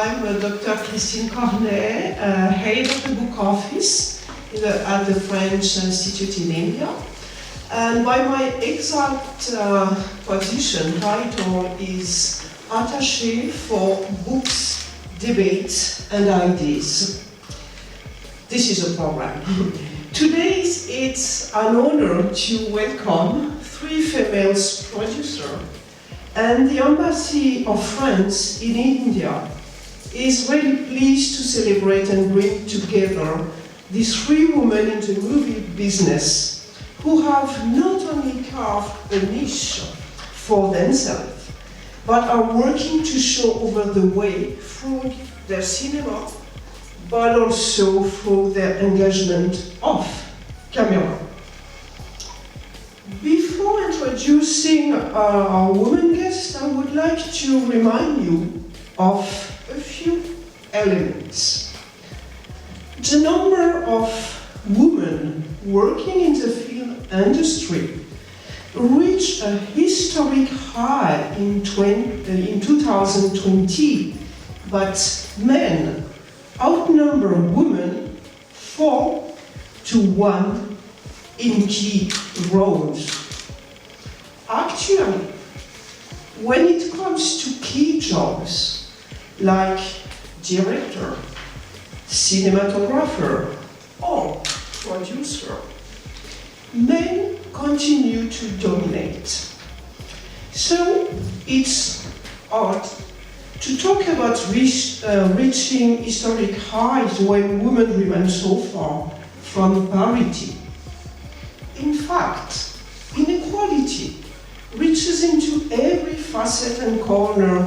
I'm Dr. Christine Cornet, head of the book office at the French Institute in India. And by my exact position, title is Attaché for Books, Debates and Ideas. This is a program. Today it's an honor to welcome 3 female producers, and the Embassy of France in India is really pleased to celebrate and bring together these 3 women in the movie business who have not only carved a niche for themselves, but are working to show over the way through their cinema, but also through their engagement off camera. Before introducing our woman guest, I would like to remind you of a few elements. The number of women working in the film industry reached a historic high in 2020, but men outnumber women 4-1 in key roles. Actually, when it comes to key jobs like director, cinematographer, or producer, men continue to dominate. So it's odd to talk about reaching historic highs when women remain so far from parity. In fact, inequality reaches into every facet and corner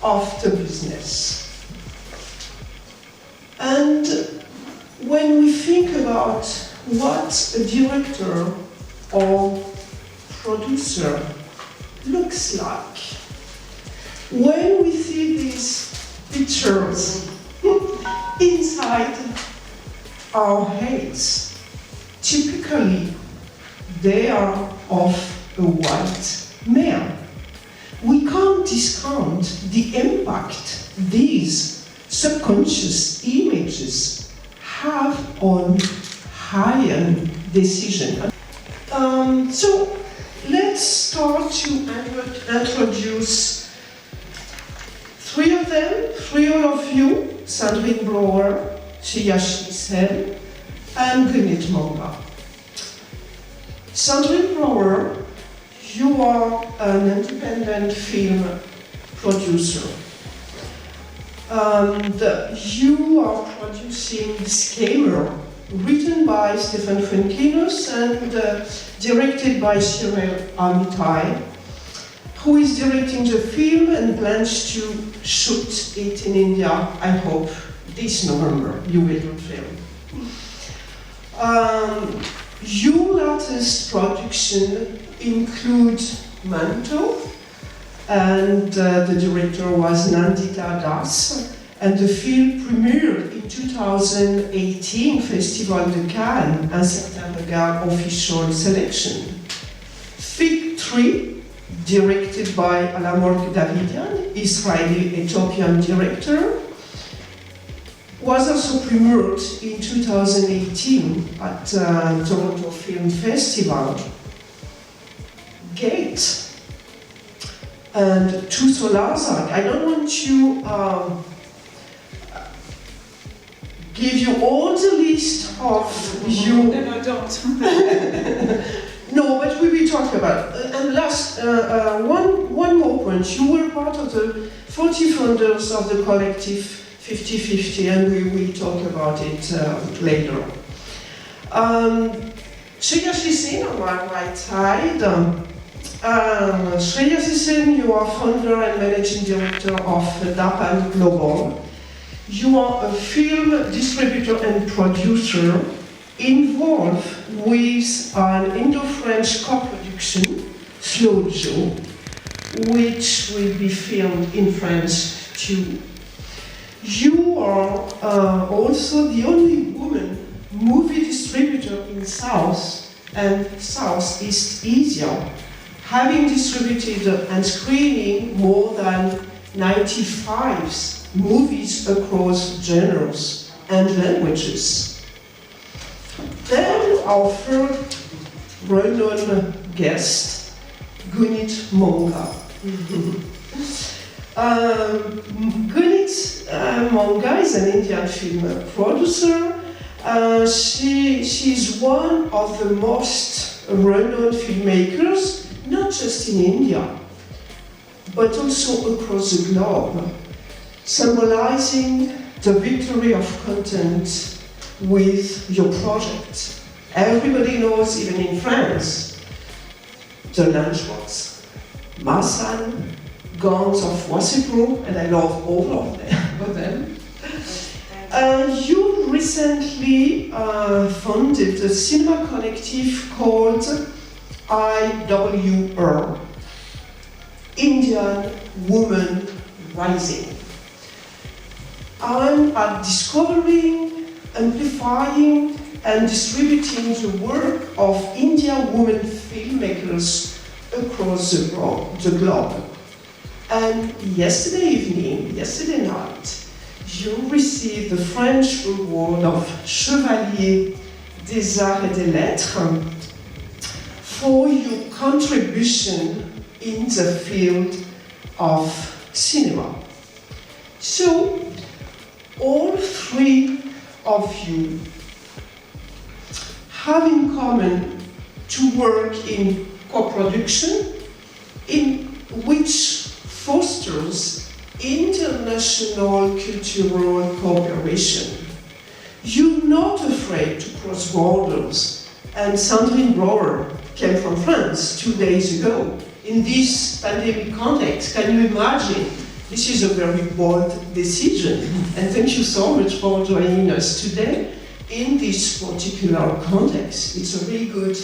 of the business. And when we think about what a director or producer looks like, when we see these pictures inside our heads, typically they are of a white male. We can't discount the impact these subconscious images have on higher decision. So let's start to introduce 3 of them, 3 of you: Sandrine Blower, Sreyashi Sen, and Guneet Monga. Sandrine Blower, you are an independent film producer. And you are producing *SHARE*, written by Stephen Frankinos and directed by Cyril Amitai, who is directing the film and plans to shoot it in India, I hope, this November. You will film. Your latest production include Manto, and the director was Nandita Das, and the film premiered in 2018 Festival de Cannes, Un Certain Regard official selection. Fig 3, directed by Alamork Davidian, Israeli-Ethiopian director, was also premiered in 2018 at Toronto Film Festival. Gate and Tusolazak. I don't want to give you all the list of you. No, don't. No, but we will talk about it. And last, one more point. You were part of the 40 founders of the collective 50/50, and we will talk about it later. Sreyashi Sen on my right side. Sreyashi Sen, you are founder and managing director of Dapan Global. You are a film distributor and producer involved with an Indo-French co-production, Slow Joe, which will be filmed in France too. You are also the only woman movie distributor in South and Southeast Asia, having distributed and screening more than 95 movies across genres and languages. Then our third well-known guest, Guneet Monga. Guneet Monga is an Indian film producer. She's one of the most well-known filmmakers, not just in India, but also across the globe, symbolizing the victory of content with your project. Everybody knows, even in France, the Lunchbox, Marsan, Gangs of Wasseypur, and I love all of them. You recently founded a cinema collective called IWR, Indian Women Rising. I'm at discovering, amplifying, and distributing the work of Indian women filmmakers across the globe. And yesterday night, you received the French award of Chevalier des Arts et des Lettres for your contribution in the field of cinema. So, all three of you have in common to work in co-production, in which fosters international cultural cooperation. You're not afraid to cross borders, and Sandrine Brouwer came from France 2 days ago. In this pandemic context, can you imagine? This is a very bold decision, and thank you so much for joining us today in this particular context. It's a really good,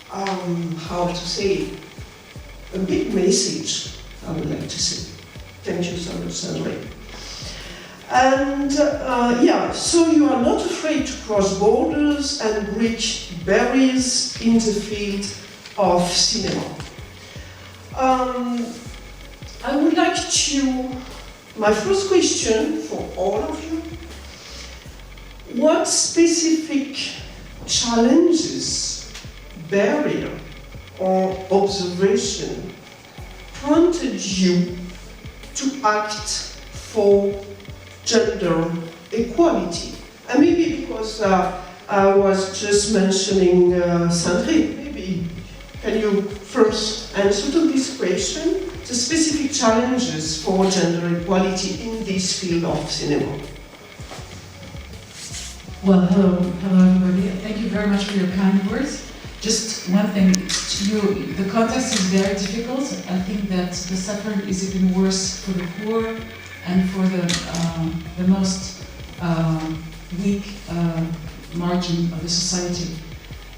how to say, a big message, I would like to say. Thank you so much, Sandrine. And so you are not afraid to cross borders and break barriers in the field of cinema. I would like to, my first question for all of you, what specific challenges, barrier, or observation prompted you to act for gender equality? And maybe because I was just mentioning Sandrine, maybe can you first answer to this question, the specific challenges for gender equality in this field of cinema? Well, hello everybody. Thank you very much for your kind words. Just one thing, the context is very difficult. I think that the suffering is even worse for the poor and for the most weak margin of the society.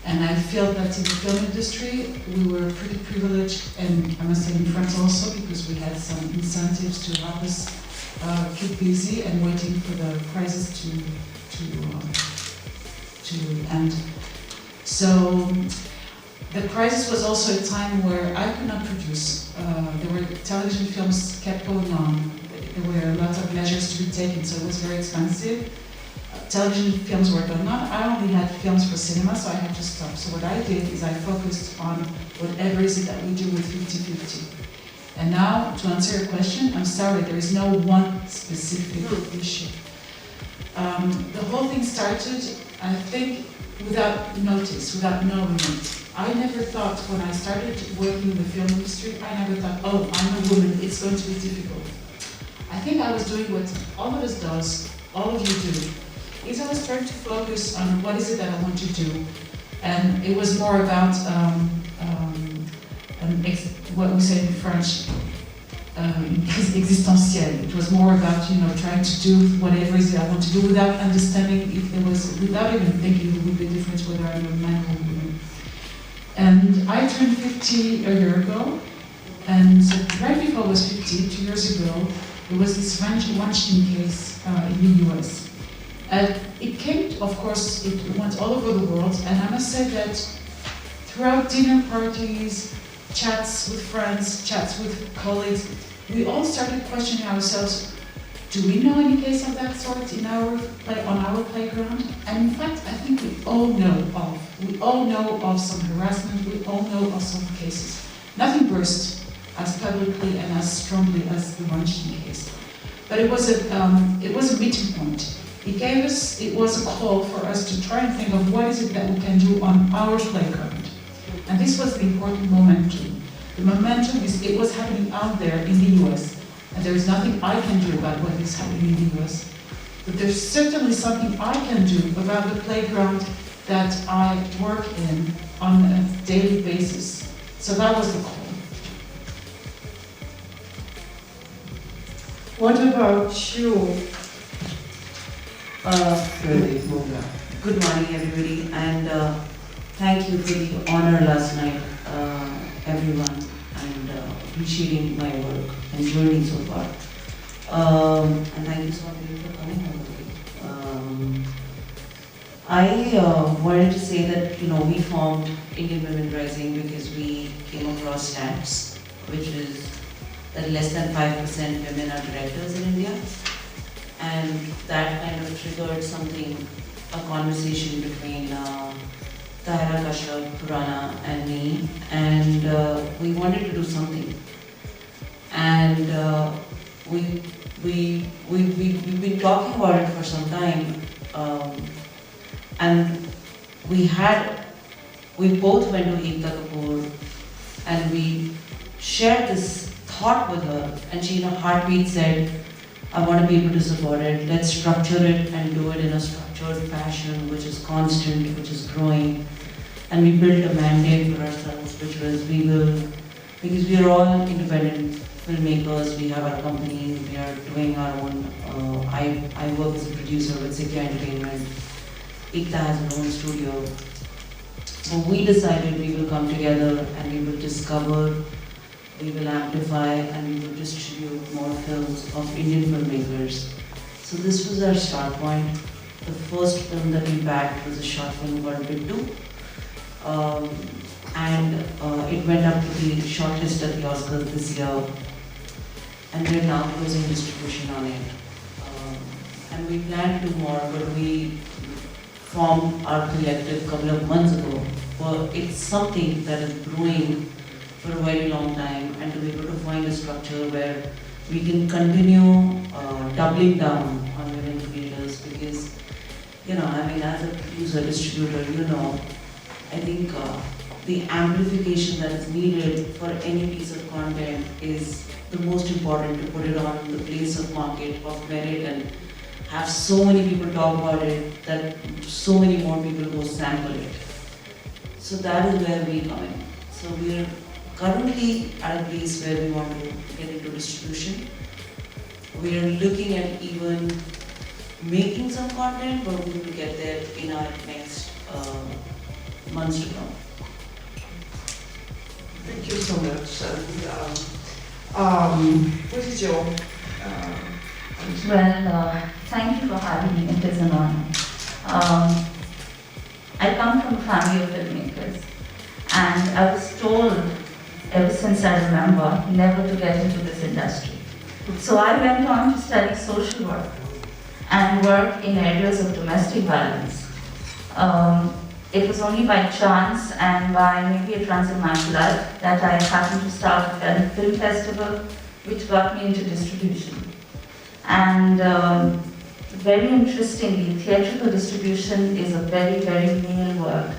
And I feel that in the film industry, we were pretty privileged, and I must say in France also, because we had some incentives to help us keep busy and waiting for the crisis to end. So the crisis was also a time where I could not produce. There were television films kept going on. There were a lot of measures to be taken, so it was very expensive. Television films were going on. I only had films for cinema, so I had to stop. So what I did is I focused on whatever is it that we do with 50-50. And now, to answer your question, I'm sorry, there is no one specific issue. The whole thing started, I think, without notice, without knowing it. I never thought, when I started working in the film industry, I never thought, oh, I'm a woman, it's going to be difficult. I think I was doing what all of us does, all of you do, is I was trying to focus on what is it that I want to do. And it was more about what we say in French, existentielle. It was more about, trying to do whatever it is I want to do without understanding if there was, without even thinking it would be a difference whether I'm a man or a woman. And I turned 50 a year ago, and so right before I was 50, 2 years ago, there was this Weinstein case in the US. It came, of course, it went all over the world, and I must say that throughout dinner parties, chats with friends, chats with colleagues, we all started questioning ourselves, Do we know any case of that sort on our playground? And in fact, I think we all know of some harassment, we all know of some cases. Nothing burst as publicly and as strongly as the Lunchbox case. But it was a meeting point. It was a call for us to try and think of what is it that we can do on our playground. And this was the important momentum. The momentum it was happening out there in the US. And there is nothing I can do about what is happening in the US. But there's certainly something I can do about the playground that I work in on a daily basis. So that was the call. What about you? Guneet Monga. Good morning, everybody, and thank you for the honor last night, everyone, and appreciating my work and journey so far. And thank you so much for coming over. I wanted to say that we formed Indian Women Rising because we came across stats, which is that less than 5% women are directors in India. And that kind of triggered a conversation between Tahira Kashyap, Purana and me, and we wanted to do something. And we've been talking about it for some time, and we both went to Ekta Kapoor, and we shared this thought with her, and she in a heartbeat said, I want to be able to support it. Let's structure it and do it in a structured fashion, which is constant, which is growing. And we built a mandate for ourselves, which was because we are all independent filmmakers, we have our companies, we are doing our own. I work as a producer with Sikya Entertainment. Ekta has her own studio. So we decided we will come together and we will discover, we will amplify, and we will distribute more films of Indian filmmakers. So this was our start point. The first film that we backed was a short film called Bittu. And it went up to the shortlist at the Oscars this year. And we're now closing distribution on it. And we plan to do more, but we formed our collective a couple of months ago. But it's something that is brewing for a very long time, and to be able to find a structure where we can continue doubling down on women creators, because as a producer, distributor, I think the amplification that is needed for any piece of content is the most important, to put it on the place of market, of merit, and have so many people talk about it that so many more people go sample it. So that is where we come in. So we are currently at a place where we want to get into distribution. We are looking at even making some content, but we will get there in our next months to come. Thank you so much. And what is your thank you for having me. It is an honor. I come from a family of filmmakers, and I was told ever since I remember never to get into this industry. So I went on to study social work and work in areas of domestic violence. It was only by chance and by maybe a trans in my blood that I happened to start a film festival, which got me into distribution. And very interestingly, theatrical distribution is a very, very male work.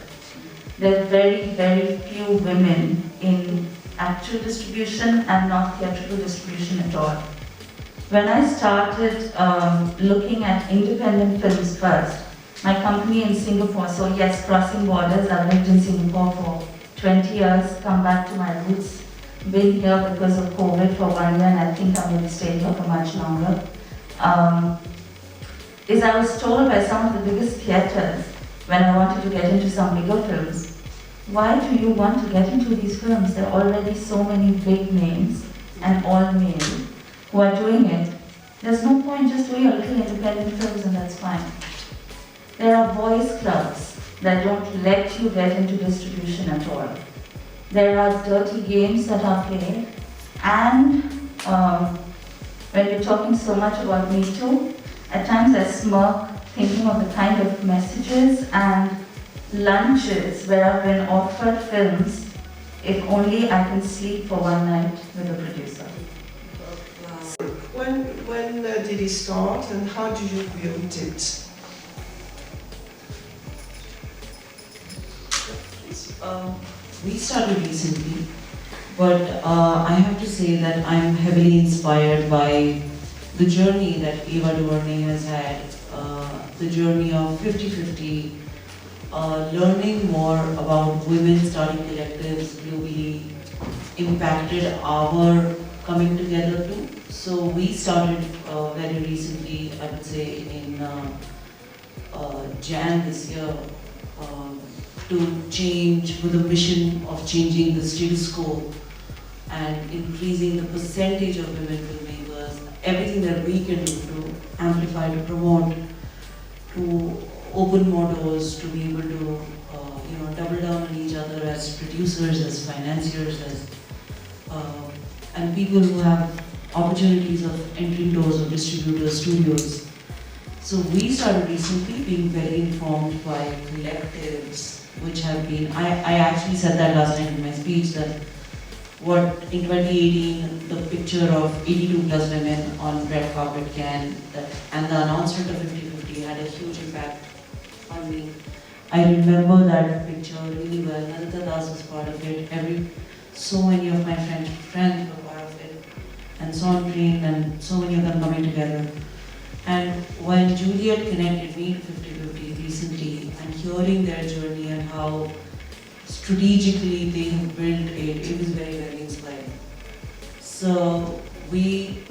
There are very, very few women in actual distribution and not theatrical distribution at all. When I started looking at independent films first, my company in Singapore, so yes, crossing borders, I've lived in Singapore for 20 years, come back to my roots, been here because of COVID for 1 year, and I think I'm going to stay here for much longer. Is I was told by some of the biggest theatres when I wanted to get into some bigger films, why do you want to get into these films? There are already so many big names and all male who are doing it. There's no point just doing a little independent films and that's fine. There are boys clubs that don't let you get into distribution at all. There are dirty games that are played, and when we're talking so much about Me Too, at times I smirk thinking of the kind of messages and lunches where I've been offered films if only I can sleep for one night with a producer. When did it start and how did you build it? We started recently, but I have to say that I'm heavily inspired by the journey that Eva DuVernay has had, the journey of 50-50, learning more about women starting collectives globally impacted our coming together too. So we started very recently, I would say in Jan this year, to change with a mission of changing the status quo and increasing the percentage of women filmmakers, everything that we can do to amplify, to promote, to open more doors, to be able to double down on each other as producers, as financiers, as and people who have opportunities of entering doors of distributors, studios. So we started recently being very informed by collectives which have been, I actually said that last night in my speech, that what in 2018 the picture of 82 plus women on red carpet and the announcement of 50-50 had a huge impact on me. I remember that picture really well. Narita Das was part of it. So many of my friends were part of it, and Sondrine and so many of them coming together. And when Juliet connected me to 50-50 recently and hearing their journey and how strategically they have built it was very, very inspiring. So we,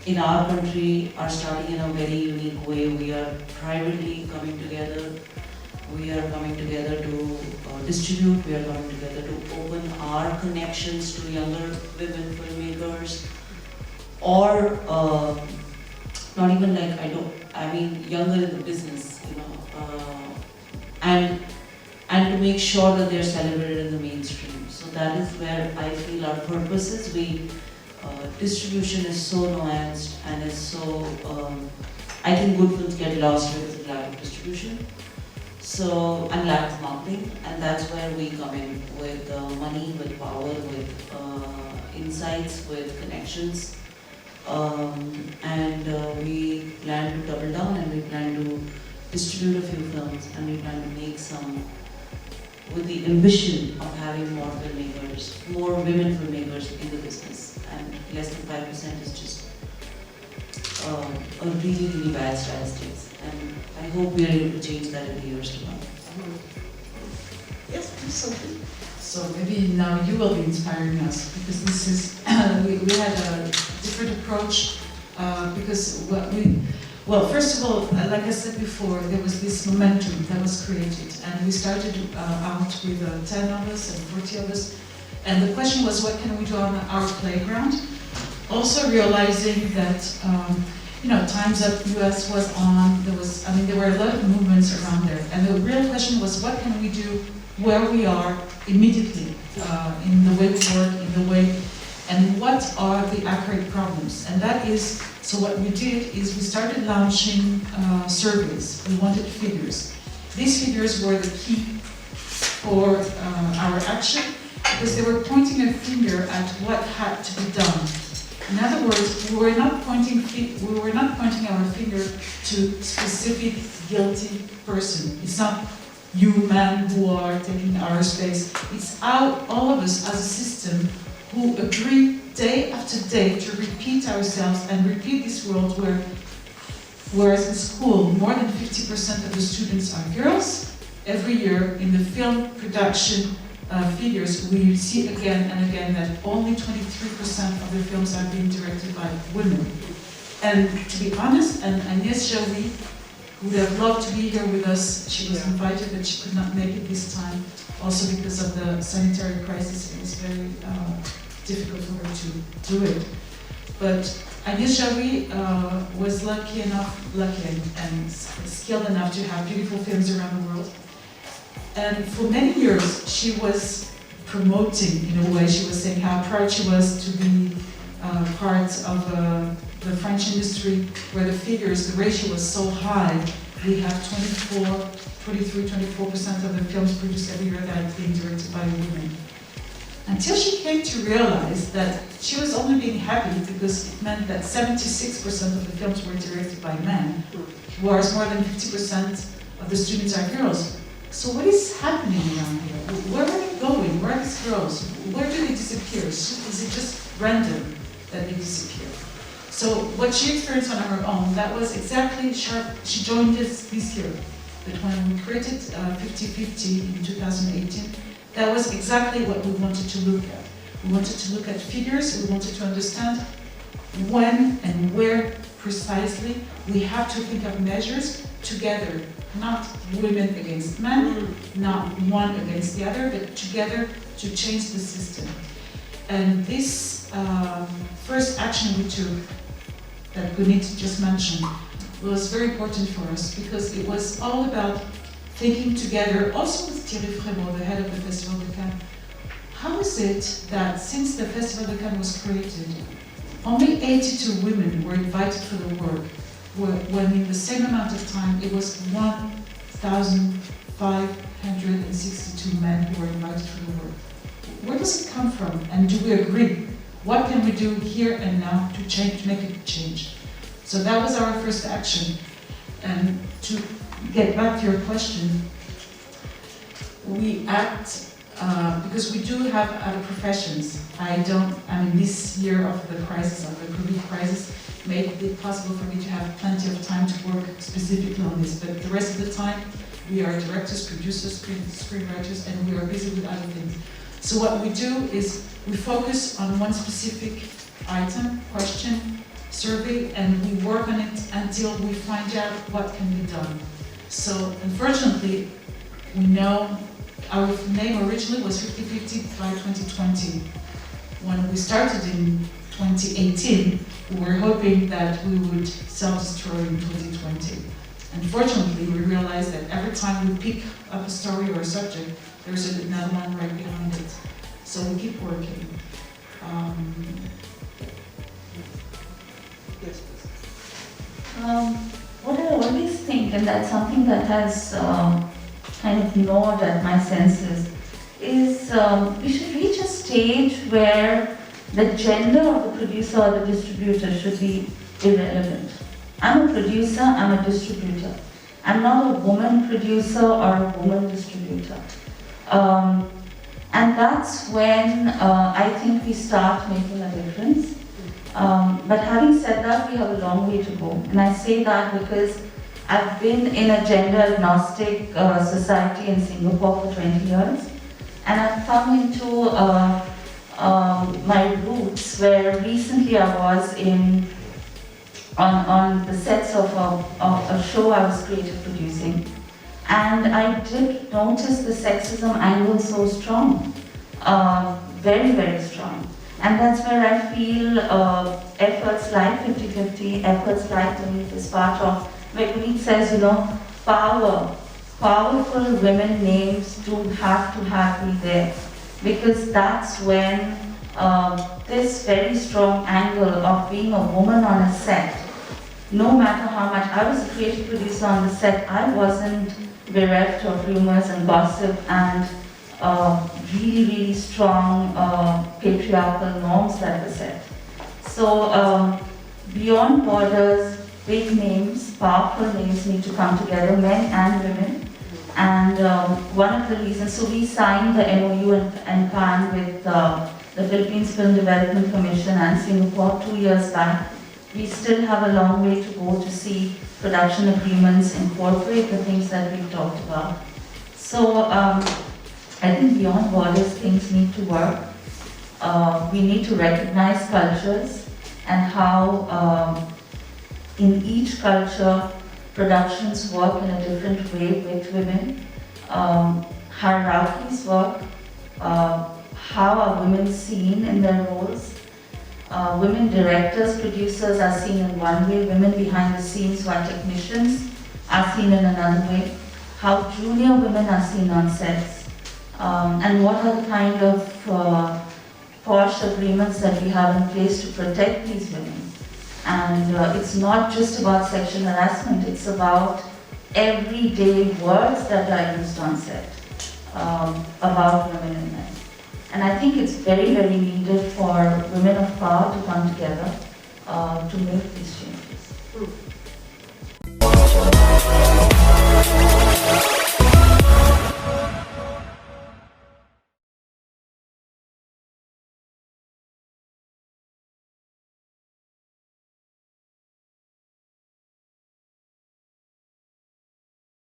in our country, are starting in a very unique way. We are privately coming together. We are coming together to distribute. We are coming together to open our connections to younger women filmmakers, or not even like younger in the business, and to make sure that they're celebrated in the mainstream. So that is where I feel our purpose is. Distribution is so nuanced and is so, I think good films get lost because of lack of distribution. So, and lack of marketing, and that's where we come in with money, with power, with insights, with connections. We plan to double down, and we plan to distribute a few films, and we plan to make some with the ambition of having more filmmakers, more women filmmakers in the business, and less than 5% is just a really, really bad statistics. And I hope we are able to change that in the years to come. Yes, please, something. So maybe now you will be inspiring us, because this is, we had a different approach, because well, first of all, like I said before, there was this momentum that was created, and we started out with 10 of us and 40 of us, and the question was, what can we do on our playground? Also realizing that, Time's Up US was on, there were a lot of movements around there, and the real question was, what can we do where we are immediately, in the way we work, in the way, and what are the accurate problems? And that is, so what we did is we started launching surveys. We wanted figures. These figures were the key for our action, because they were pointing a finger at what had to be done. In other words, we were not pointing our finger to specific guilty person. It's not you men who are taking our space. It's all of us as a system who agree day after day to repeat ourselves and repeat this world whereas in school more than 50% of the students are girls. Every year in the film production figures, we see again and again that only 23% of the films are being directed by women. And to be honest, and Agnès Jaoui would have loved to be here with us. She was invited, but she could not make it this time, also because of the sanitary crisis. It was very difficult for her to do it. But Agnès Jaoui was lucky and skilled enough to have beautiful films around the world. And for many years, she was promoting, in a way, she was saying how proud she was to be part of the French industry, where the figures, the ratio was so high. We have 24% of the films produced every year that are being directed by women. Until she came to realize that she was only being happy because it meant that 76% of the films were directed by men, whereas more than 50% of the students are girls. So what is happening around here? Where are they going? Where are these girls? Where do they disappear? Is it just random that they disappear? So what she experienced on her own, that was exactly SHARE. She joined us this year. But when we created 50/50 in 2018, that was exactly what we wanted to look at. We wanted to look at figures, we wanted to understand when and where precisely we have to think of measures together, not women against men, not one against the other, but together to change the system. And this first action we took, that Guneet just mentioned, was very important for us because it was all about thinking together, also with Thierry Frémaux, the head of the Festival de Cannes. How is it that since the Festival de Cannes was created, only 82 women were invited for the work, when in the same amount of time it was 1,562 men who were invited for the work? Where does it come from? And do we agree? What can we do here and now to change, make it change? So that was our first action. And to get back to your question, we act because we do have other professions. This year of the crisis, of the COVID crisis, made it possible for me to have plenty of time to work specifically on this. But the rest of the time, we are directors, producers, screenwriters, and we are busy with other things. So what we do is we focus on one specific item, question, survey, and we work on it until we find out what can be done. So unfortunately, we know our name originally was 50/50 by 2020. When we started in 2018, we were hoping that we would self-destroy in 2020. Unfortunately, we realized that every time we pick up a story or a subject, there's another one right behind it. So we keep working. Yes, please. What I always think, and that's something that has kind of gnawed at my senses, is we should reach a stage where the gender of the producer or the distributor should be irrelevant. I'm a producer, I'm a distributor. I'm not a woman producer or a woman distributor. And that's when I think we start making a difference. But having said that, we have a long way to go. And I say that because I've been in a gender agnostic society in Singapore for 20 years. And I've come into my roots where recently I was on the sets of a show I was creative producing. And I did notice the sexism angle so strong, very, very strong. And that's where I feel efforts like 50/50, efforts like Guneet is part of, where Guneet says, powerful women names do have to be there. Because that's when this very strong angle of being a woman on a set, no matter how much, I was a creative producer on the set, I wasn't bereft of rumors and gossip and really, really strong patriarchal norms that were set. So beyond borders, big names, powerful names need to come together, men and women. And one of the reasons, so we signed the MOU and Cannes with the Philippines Film Development Commission and Singapore 2 years back. We still have a long way to go to see production agreements incorporate the things that we've talked about. So I think beyond borders, things need to work. We need to recognize cultures and how in each culture productions work in a different way with women. Hierarchies work. How are women seen in their roles? Women directors, producers are seen in one way. Women behind the scenes who are technicians are seen in another way. How junior women are seen on sets. And what are the kind of posh agreements that we have in place to protect these women. And it's not just about sexual harassment, it's about everyday words that are used on set about women and men. And I think it's very, very needed for women of power to come together to make these changes.